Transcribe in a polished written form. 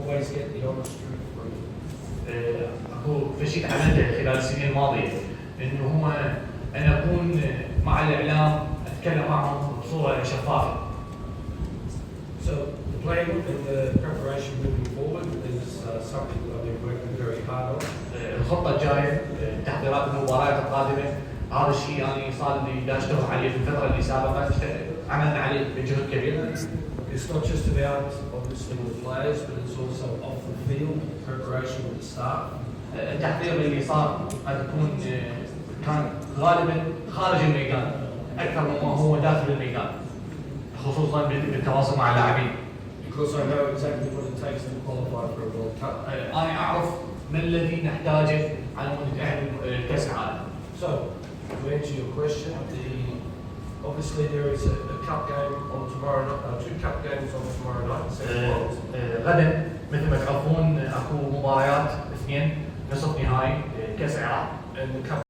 always get the honest truth from you. اكو في شيء تعلمته خلال السنين الماضيه انه هو انا اكون مع الاعلام اتكلم معهم بصوره شفافه. So the plan and the preparation moving forward is something that I've been working very hard on. الخطه الجايه تحضيرات المباريات القادمه هذا الشيء يعني صار لي دا اشتغل عليه في الفتره اللي سابقت عملنا عليه بجهد كبير. It's not just about obviously the players, but it's also off the field, preparation with the staff. التحضير اللي صار قد يكون كان غالبا خارج الميدان اكثر مما هو داخل الميدان خصوصا بالتواصل مع اللاعبين. Because I know exactly what it takes to qualify for a World Cup. انا اعرف ما الذي نحتاجه على مود نتاهل لكاس العالم. So to answer your question, obviously there is a cup game on tomorrow night, two cup games on tomorrow night. غدا مثل ما تعرفون اكو مباريات اثنين نصف نهائي كاس العراق. And the cup